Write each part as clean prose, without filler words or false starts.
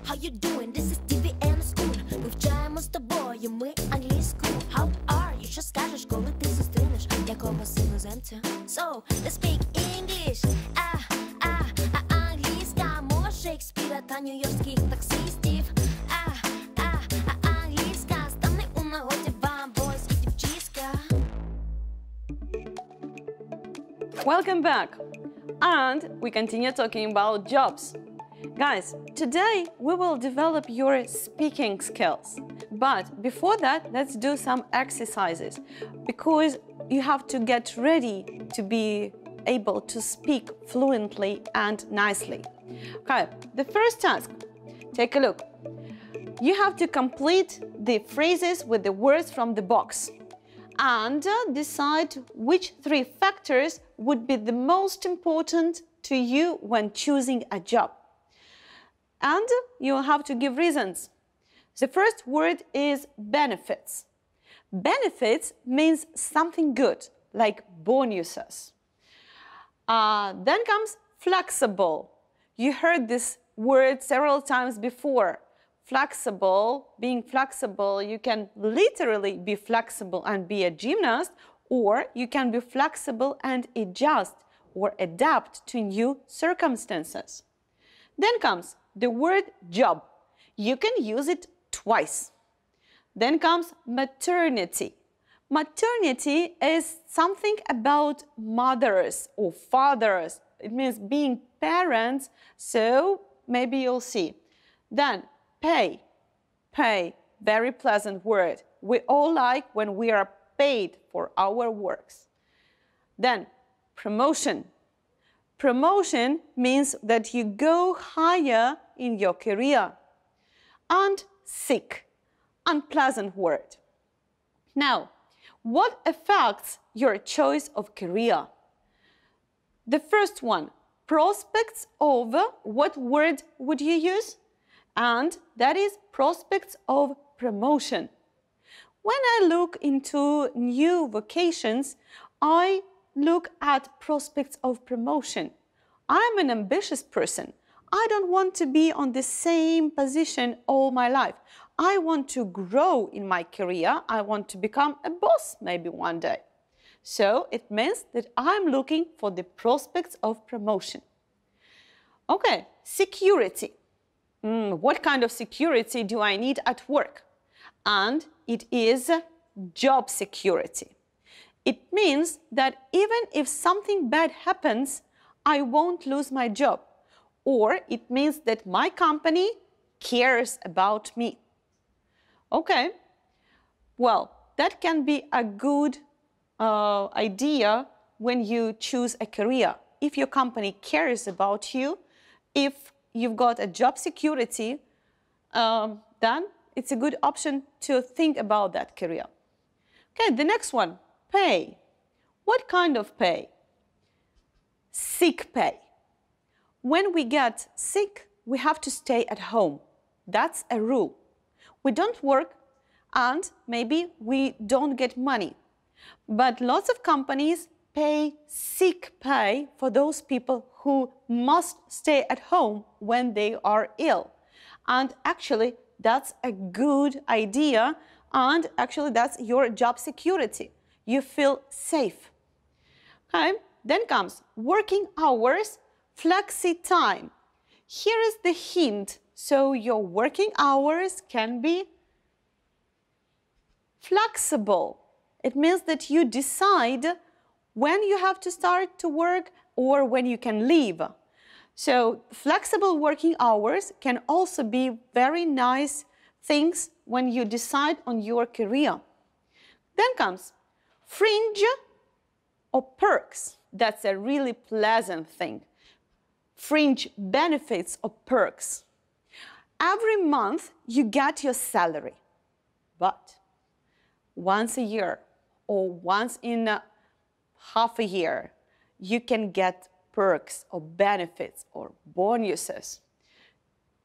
how you doing? This is TV and School. Вивчаємо з тобою ми англійську. How are you? Що скажеш, коли ти зустрінеш якогось іноземця? So, let's speak English. Англійська мова Шекспіра та нью-йоркських таксистів. Англійська стане у нагоді вам, бойські дівчиська. Welcome back. And we continue talking about jobs. Guys, today we will develop your speaking skills. But before that, let's do some exercises because you have to get ready to be able to speak fluently and nicely. Okay, the first task, take a look. You have to complete the phrases with the words from the box and decide which three factors would be the most important to you when choosing a job. And you'll have to give reasons. The first word is benefits. Benefits means something good, like bonuses. Then comes flexible. You heard this word several times before. Flexible, being flexible, you can literally be flexible and be a gymnast, or you can be flexible and adjust or adapt to new circumstances. Then comes the word job. You can use it twice. Then comes maternity. Maternity is something about mothers or fathers. It means being parents, so maybe you'll see. Then pay. Pay, very pleasant word. We all like when we are paid for our works. Then promotion. Promotion means that you go higher in your career. And sick, unpleasant word. Now, what affects your choice of career? The first one, prospects of, what word would you use? And that is prospects of promotion. When I look into new vocations, I look at prospects of promotion. I'm an ambitious person. I don't want to be on the same position all my life. I want to grow in my career. I want to become a boss maybe one day. So it means that I'm looking for the prospects of promotion. Okay, security. What kind of security do I need at work? And it is job security. It means that even if something bad happens, I won't lose my job. Or it means that my company cares about me. Okay, well, that can be a good idea when you choose a career. If your company cares about you, if you've got a job security, then it's a good option to think about that career. Okay, the next one, pay. What kind of pay? Sick pay. When we get sick, we have to stay at home. That's a rule. We don't work and maybe we don't get money. But lots of companies pay sick pay for those people who must stay at home when they are ill. And actually, that's a good idea. And actually, that's your job security. You feel safe. Okay, then comes working hours, flexi time. Here is the hint. So your working hours can be flexible. It means that you decide when you have to start to work or when you can leave. So flexible working hours can also be very nice things when you decide on your career. Then comes fringe or perks. That's a really pleasant thing. Fringe benefits or perks. Every month you get your salary, but once a year or once in half a year, you can get perks or benefits or bonuses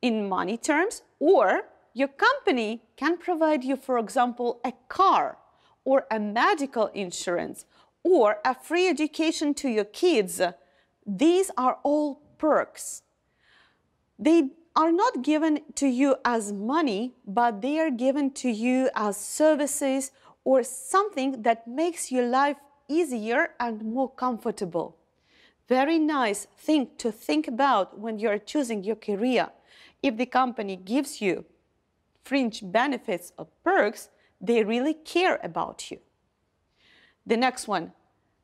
in money terms, or your company can provide you, for example, a car or a medical insurance or a free education to your kids. These are all perks. They are not given to you as money, but they are given to you as services or something that makes your life easier and more comfortable. Very nice thing to think about when you're choosing your career. If the company gives you fringe benefits or perks, they really care about you. The next one,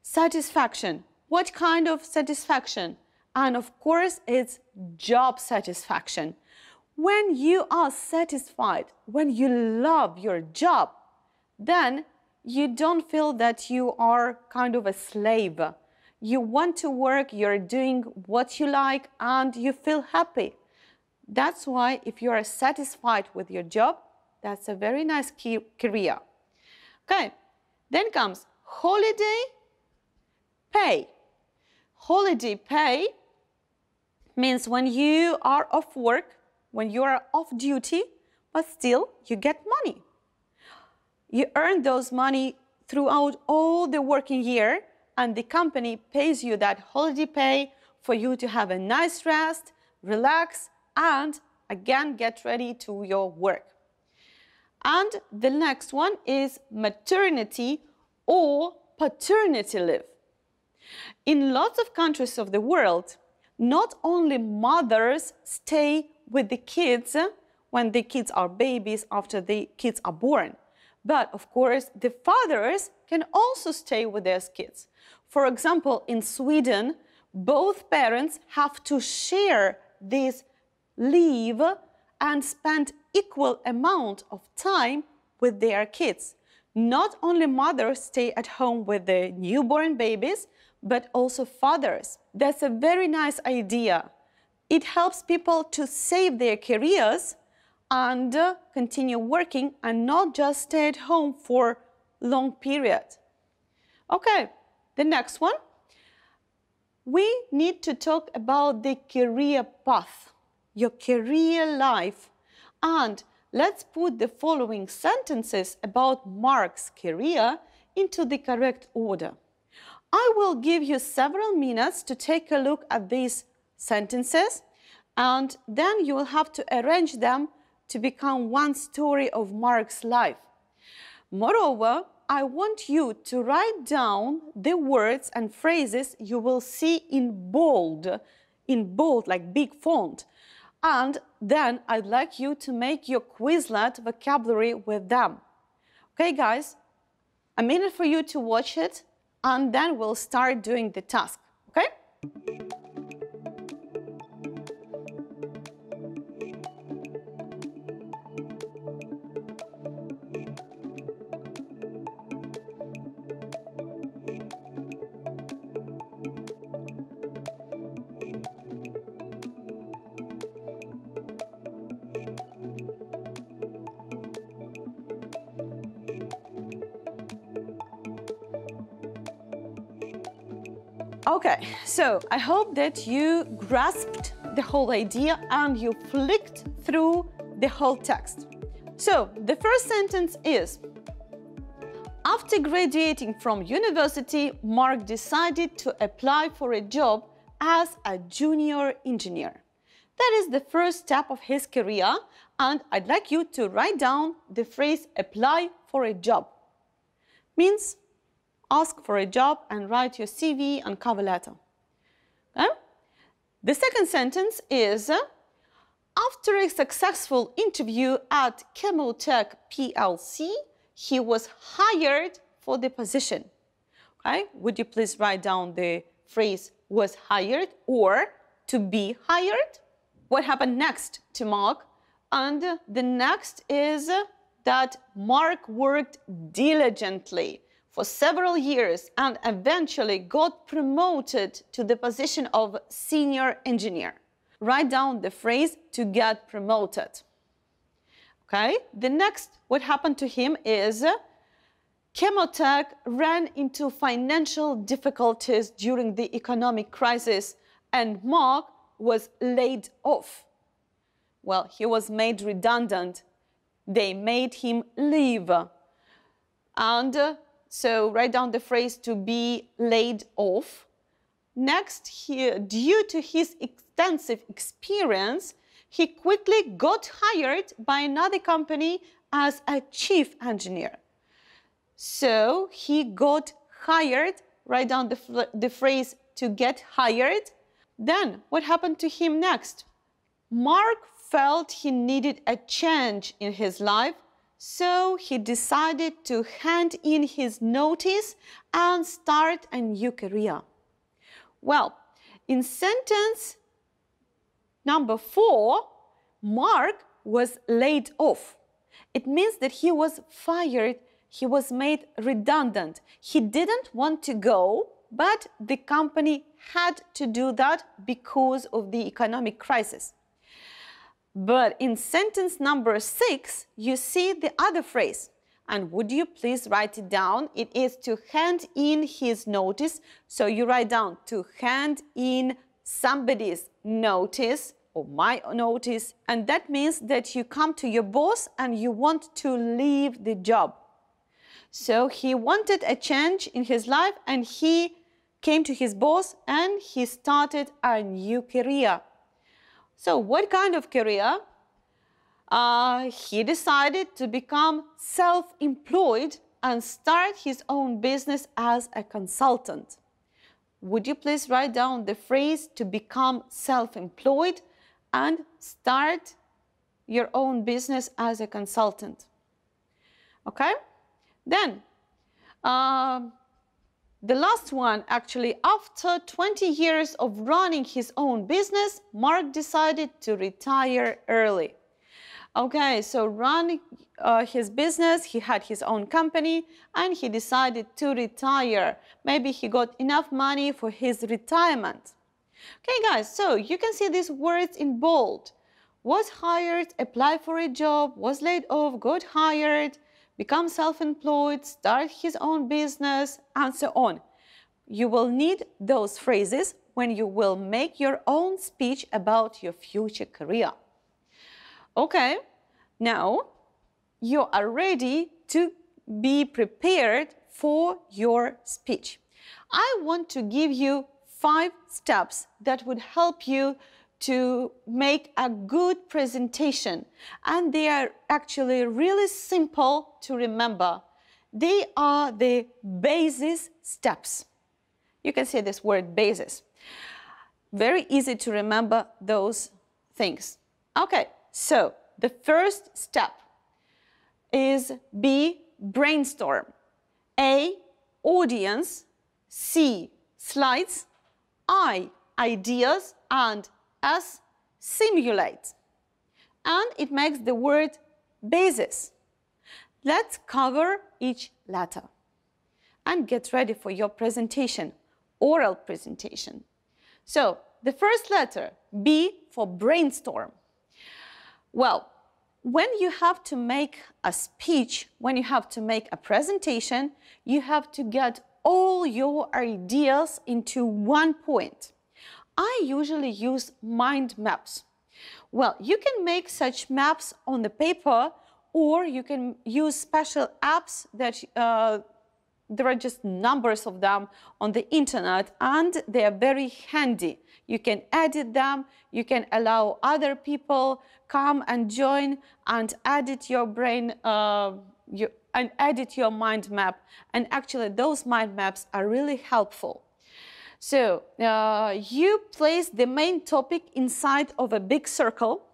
satisfaction. What kind of satisfaction? And of course, it's job satisfaction. When you are satisfied, when you love your job, then you don't feel that you are kind of a slave. You want to work, you're doing what you like, and you feel happy. That's why if you are satisfied with your job, that's a very nice career. Okay, then comes holiday pay. Holiday pay means when you are off work, when you are off duty, but still you get money. You earn those money throughout all the working year, and the company pays you that holiday pay for you to have a nice rest, relax, and again get ready to your work. And the next one is maternity or paternity leave. In lots of countries of the world, not only mothers stay with the kids when the kids are babies after the kids are born, but of course the fathers can also stay with their kids. For example, in Sweden, both parents have to share this leave and spend equal amount of time with their kids. Not only mothers stay at home with the newborn babies, but also fathers. That's a very nice idea. It helps people to save their careers and continue working and not just stay at home for long period. Okay, the next one. We need to talk about the career path, your career life. And let's put the following sentences about Mark's career into the correct order. I will give you several minutes to take a look at these sentences, and then you will have to arrange them to become one story of Mark's life. Moreover, I want you to write down the words and phrases you will see in bold like big font. And then I'd like you to make your Quizlet vocabulary with them. Okay, guys? A minute for you to watch it, and then we'll start doing the task, okay? Okay, so I hope that you grasped the whole idea and you flicked through the whole text. So the first sentence is, after graduating from university, Mark decided to apply for a job as a junior engineer. That is the first step of his career, and I'd like you to write down the phrase apply for a job. Means ask for a job and write your CV and cover letter. Okay? The second sentence is, after a successful interview at Chemotech PLC, he was hired for the position. Okay? Would you please write down the phrase was hired or to be hired? What happened next to Mark? And the next is that Mark worked diligently for several years and eventually got promoted to the position of senior engineer. Write down the phrase to get promoted. Okay, the next, what happened to him is Chemotech ran into financial difficulties during the economic crisis and Mark was laid off. Well, he was made redundant. They made him leave. And so write down the phrase to be laid off. Next, due to his extensive experience, he quickly got hired by another company as a chief engineer. So he got hired, write down the phrase to get hired. Then what happened to him next? Mark felt he needed a change in his life, so he decided to hand in his notice and start a new career. Well, in sentence number 4, Mark was laid off. It means that he was fired, he was made redundant. He didn't want to go, but the company had to do that because of the economic crisis. But in sentence number 6, you see the other phrase. And would you please write it down? It is to hand in his notice. So you write down to hand in somebody's notice or my notice. And that means that you come to your boss and you want to leave the job. So he wanted a change in his life and he came to his boss and he started a new career. So what kind of career? He decided to become self-employed and start his own business as a consultant. Would you please write down the phrase to become self-employed and start your own business as a consultant? Okay? Then, the last one, actually, after 20 years of running his own business, Mark decided to retire early. Okay, so running his business, he had his own company, and he decided to retire. Maybe he got enough money for his retirement. Okay, guys, so you can see these words in bold. Was hired, applied for a job, was laid off, got hired, become self-employed, start his own business, and so on. You will need those phrases when you will make your own speech about your future career. Okay, now you are ready to be prepared for your speech. I want to give you 5 steps that would help you to make a good presentation, and they are actually really simple to remember. They are the basis steps. You can see this word basis. Very easy to remember those things. Okay, so the first step is B, brainstorm. A, audience. C, slides. I, ideas. And S, simulate. And it makes the word basis. Let's cover each letter and get ready for your presentation, oral presentation. So the first letter, B, for brainstorm. Well, when you have to make a speech, when you have to make a presentation, you have to get all your ideas into one point. I usually use mind maps. Well, you can make such maps on the paper, or you can use special apps that there are just numbers of them on the internet, and they are very handy. You can edit them, you can allow other people come and join and edit your brain, and edit your mind map. And actually, those mind maps are really helpful. So you place the main topic inside of a big circle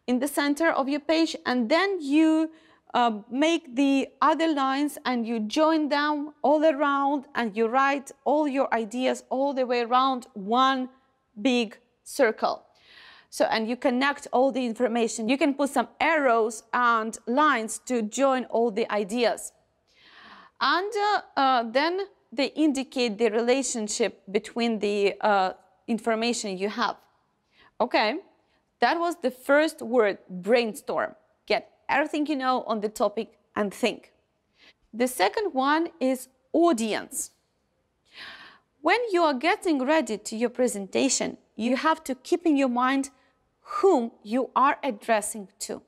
in the center of your page, and then you make the other lines and you join them all around, and you write all your ideas all the way around one big circle. So, and you connect all the information. You can put some arrows and lines to join all the ideas. And then they indicate the relationship between the information you have. Okay, that was the first word, brainstorm. Get everything you know on the topic and think. The second one is audience. When you are getting ready to your presentation, you have to keep in your mind whom you are addressing to.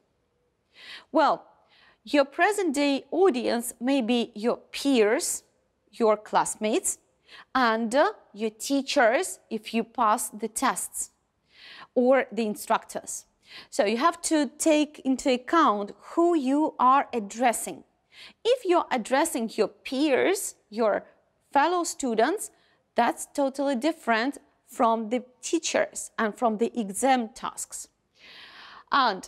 Well, your present-day audience may be your peers, your classmates, and your teachers if you pass the tests, or the instructors. So you have to take into account who you are addressing. If you're addressing your peers, your fellow students, that's totally different from the teachers and from the exam tasks. And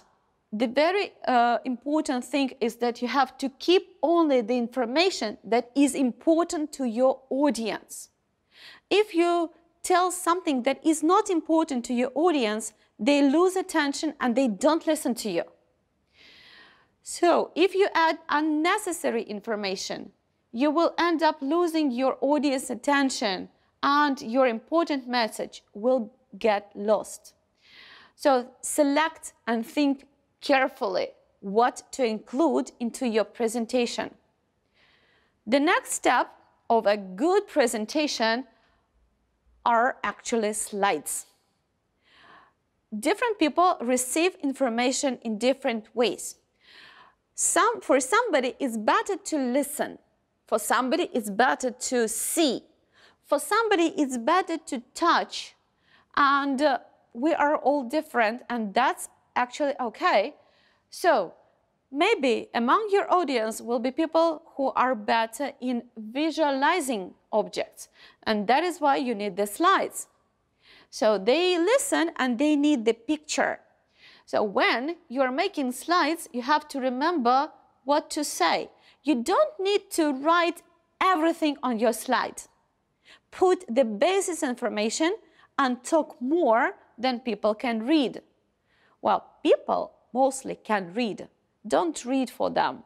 the very important thing is that you have to keep only the information that is important to your audience. If you tell something that is not important to your audience, they lose attention and they don't listen to you. So if you add unnecessary information, you will end up losing your audience attention and your important message will get lost. So select and think carefully what to include into your presentation. The next step of a good presentation are actually slides. Different people receive information in different ways. For somebody, it's better to listen. For somebody, it's better to see. For somebody, it's better to touch. And we are all different, and that's actually okay. So maybe among your audience will be people who are better in visualizing objects, and that is why you need the slides. So they listen and they need the picture. So when you're making slides, you have to remember what to say. You don't need to write everything on your slide. Put the basis information and talk more than people can read. Well, people mostly can read. Don't read for them.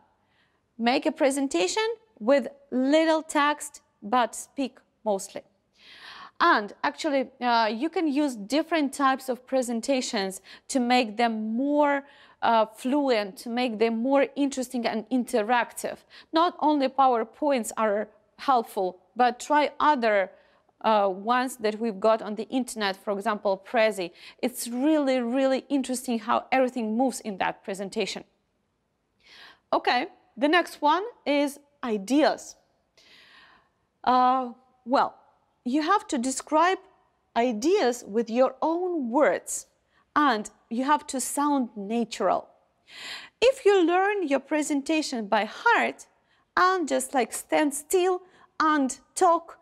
Make a presentation with little text, but speak mostly. And actually, you can use different types of presentations to make them more fluent, to make them more interesting and interactive. Not only PowerPoints are helpful, but try other ones that we've got on the internet, for example, Prezi. It's really, really interesting how everything moves in that presentation. Okay, the next one is ideas. Well, you have to describe ideas with your own words, and you have to sound natural. If you learn your presentation by heart and just like stand still and talk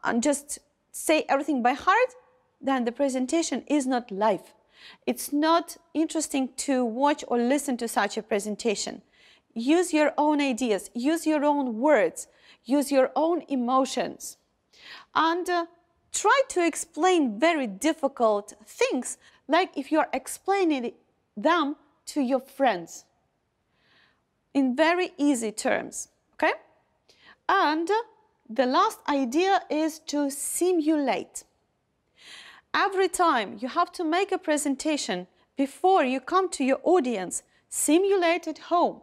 and just say everything by heart, then the presentation is not live. It's not interesting to watch or listen to such a presentation. Use your own ideas, use your own words, use your own emotions. And try to explain very difficult things, like if you're explaining them to your friends in very easy terms, okay? And the last idea is to simulate. Every time you have to make a presentation before you come to your audience, simulate at home.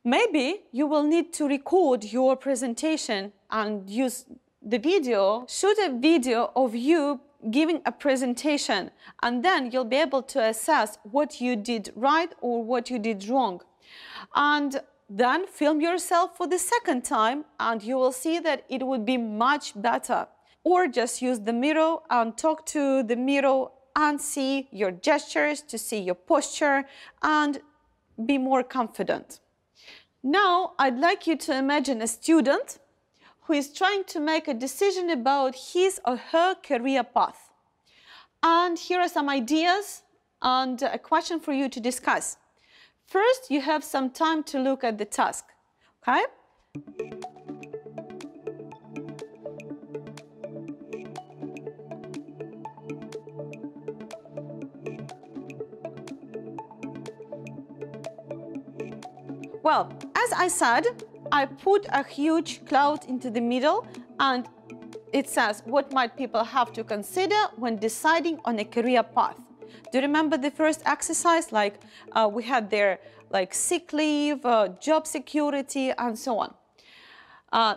Maybe you will need to record your presentation and use the video, shoot a video of you giving a presentation, and then you'll be able to assess what you did right or what you did wrong. And then film yourself for the second time, and you will see that it would be much better. Or just use the mirror and talk to the mirror and see your gestures, to see your posture, and be more confident. Now, I'd like you to imagine a student who is trying to make a decision about his or her career path. And here are some ideas and a question for you to discuss. First, you have some time to look at the task, okay? Well, as I said, I put a huge cloud into the middle, and it says what might people have to consider when deciding on a career path. Do you remember the first exercise? Like we had there like sick leave, job security, and so on.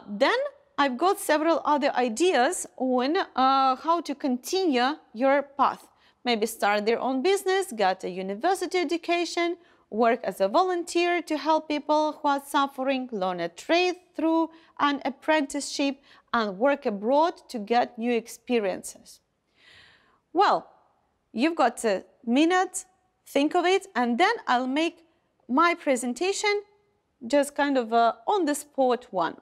Then I've got several other ideas on how to continue your path. Maybe start their own business, get a university education, work as a volunteer to help people who are suffering, learn a trade through an apprenticeship, and work abroad to get new experiences. Well, you've got a minute think of it, and then I'll make my presentation just kind of on the spot one.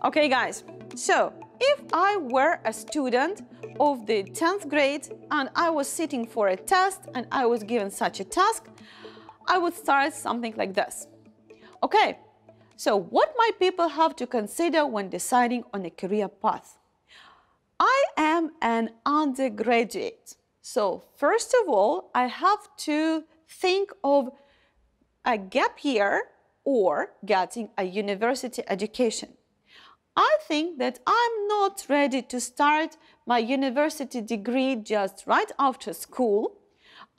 Okay, guys, so if I were a student of the 10th grade and I was sitting for a test and I was given such a task, I would start something like this. Okay, so what might people have to consider when deciding on a career path? I am an undergraduate, so first of all, I have to think of a gap year or getting a university education. I think that I'm not ready to start my university degree just right after school.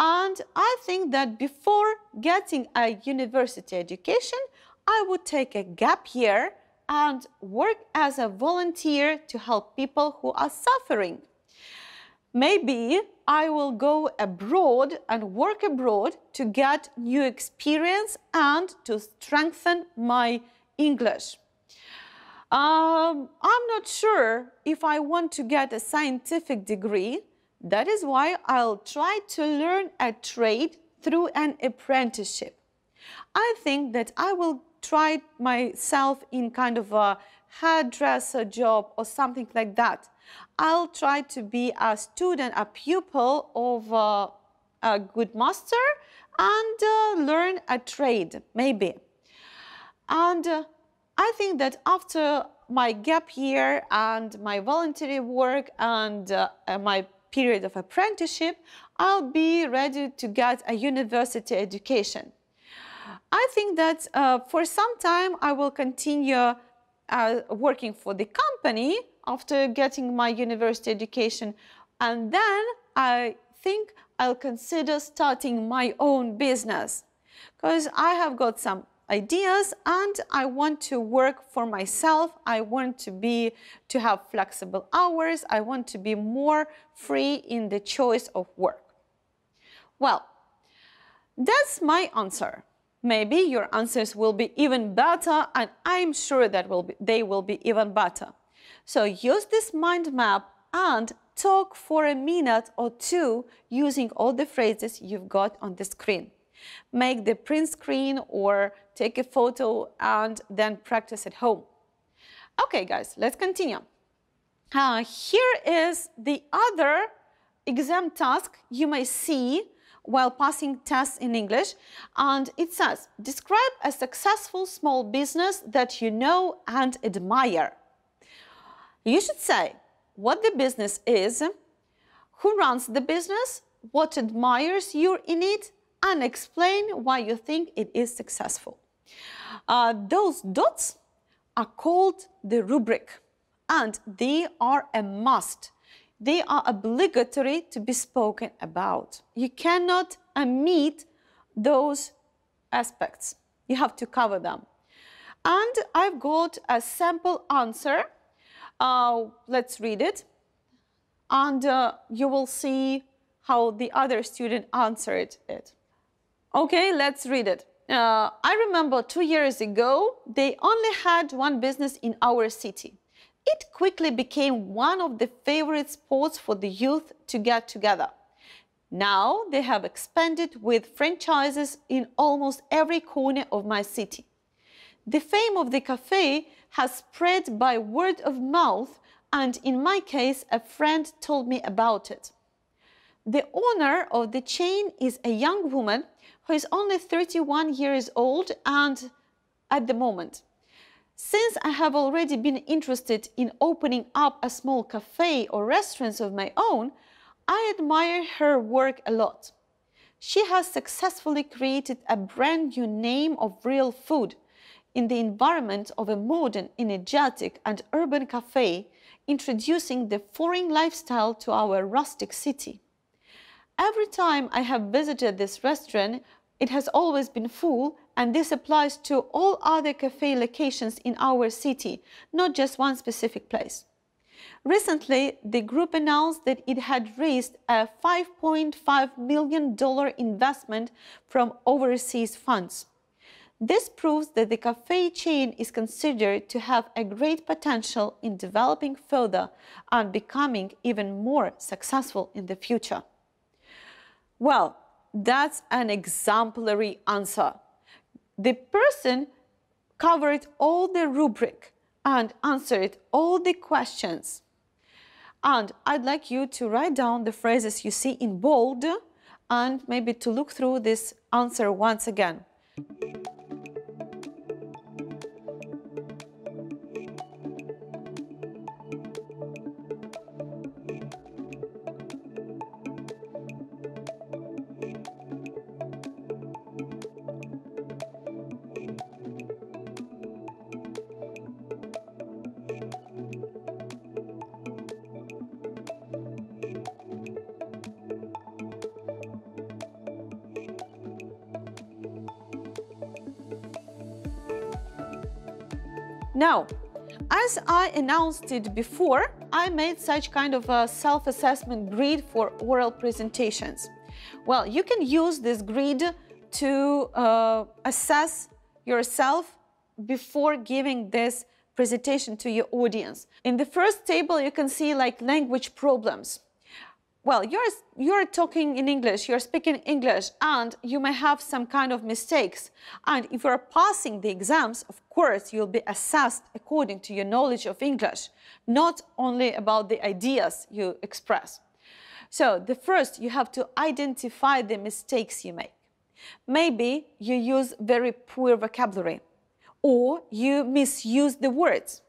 And I think that before getting a university education, I would take a gap year and work as a volunteer to help people who are suffering. Maybe I will go abroad and work abroad to get new experience and to strengthen my English. I'm not sure if I want to get a scientific degree. That is why I'll try to learn a trade through an apprenticeship. I think that I will try myself in kind of a hairdresser job or something like that. I'll try to be a student, a pupil of a good master and learn a trade, maybe. And I think that after my gap year and my voluntary work and my period of apprenticeship, I'll be ready to get a university education. I think that for some time I will continue working for the company after getting my university education, and then I think I'll consider starting my own business because I have got some ideas and I want to work for myself. I want to have flexible hours. I want to be more free in the choice of work. Well, that's my answer. Maybe your answers will be even better, and I'm sure that they will be even better. So use this mind map and talk for a minute or two using all the phrases you've got on the screen. Make the print screen or take a photo and then practice at home. Okay, guys, let's continue. Here is the other exam task you may see while passing tests in English, and it says, describe a successful small business that you know and admire. You should say what the business is, who runs the business, what admires you in it, and explain why you think it is successful. Those dots are called the rubric, and they are a must. They are obligatory to be spoken about. You cannot omit those aspects. You have to cover them. And I've got a sample answer. Let's read it. And you will see how the other student answered it. Okay, let's read it. I remember 2 years ago, they only had one business in our city. It quickly became one of the favorite spots for the youth to get together. Now they have expanded with franchises in almost every corner of my city. The fame of the cafe has spread by word of mouth, and in my case, a friend told me about it. The owner of the chain is a young woman who is only 31 years old and at the moment. Since I have already been interested in opening up a small cafe or restaurant of my own, I admire her work a lot. She has successfully created a brand new name of real food in the environment of a modern, energetic and urban cafe, introducing the foreign lifestyle to our rustic city. Every time I have visited this restaurant, it has always been full, and this applies to all other cafe locations in our city, not just one specific place. Recently, the group announced that it had raised a $5.5 million investment from overseas funds. This proves that the cafe chain is considered to have a great potential in developing further and becoming even more successful in the future. Well, that's an exemplary answer. The person covered all the rubric and answered all the questions. And I'd like you to write down the phrases you see in bold and maybe to look through this answer once again. Now, as I announced it before, I made such kind of a self-assessment grid for oral presentations. Well, you can use this grid to assess yourself before giving this presentation to your audience. In the first table, you can see like language problems. Well, you're talking in English, you're speaking English, and you may have some kind of mistakes. And if you're passing the exams, of course, you'll be assessed according to your knowledge of English, not only about the ideas you express. So the first, you have to identify the mistakes you make. Maybe you use very poor vocabulary, or you misuse the words,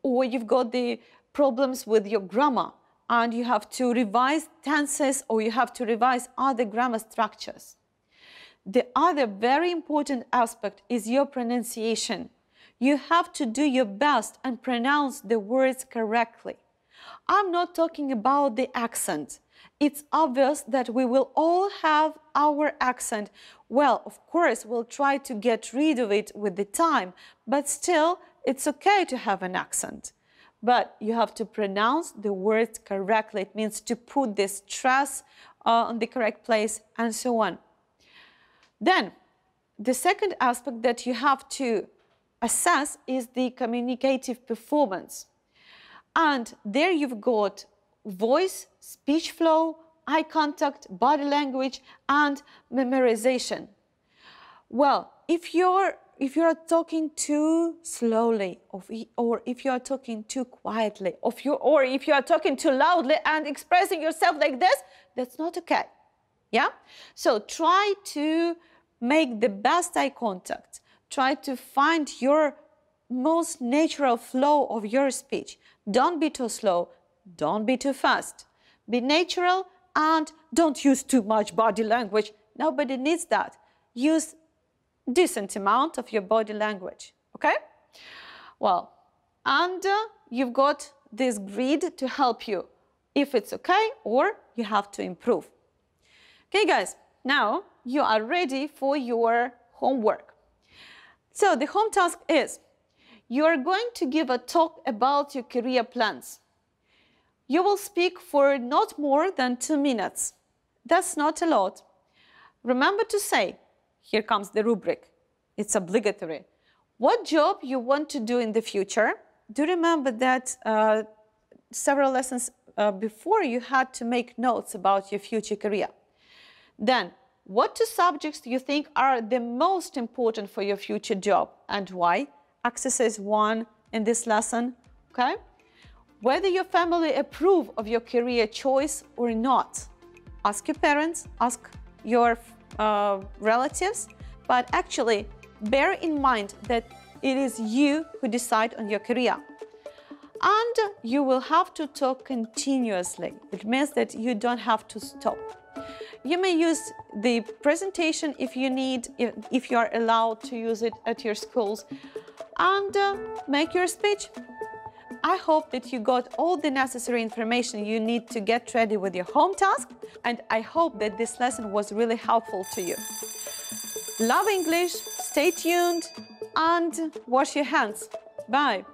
or you've got the problems with your grammar, and you have to revise tenses or you have to revise other grammar structures. The other very important aspect is your pronunciation. You have to do your best and pronounce the words correctly. I'm not talking about the accent. It's obvious that we will all have our accent. Well, of course, we'll try to get rid of it with the time, but still, it's okay to have an accent. But you have to pronounce the words correctly. It means to put the stress on the correct place and so on. Then, the second aspect that you have to assess is the communicative performance. And there you've got voice, speech flow, eye contact, body language, and memorization. Well, if you're talking too slowly, or if you are talking too quietly, or if you are talking too loudly and expressing yourself like this, that's not okay. Yeah? So try to make the best eye contact. Try to find your most natural flow of your speech. Don't be too slow. Don't be too fast. Be natural and don't use too much body language. Nobody needs that. Use decent amount of your body language, okay? Well, and you've got this grid to help you if it's okay or you have to improve. Okay, guys, now you are ready for your homework. So the home task is, you are going to give a talk about your career plans. You will speak for not more than 2 minutes. That's not a lot. Remember to say, here comes the rubric. It's obligatory. What job you want to do in the future? Do remember that several lessons before you had to make notes about your future career. Then, what 2 subjects do you think are the most important for your future job and why? Exercise 1 in this lesson, okay? Whether your family approve of your career choice or not. Ask your parents, ask your relatives, but actually bear in mind that it is you who decide on your career. And you will have to talk continuously. It means that you don't have to stop. You may use the presentation if you need, if you are allowed to use it at your schools, and make your speech. I hope that you got all the necessary information you need to get ready with your home task, and I hope that this lesson was really helpful to you. Love English, stay tuned, and wash your hands. Bye.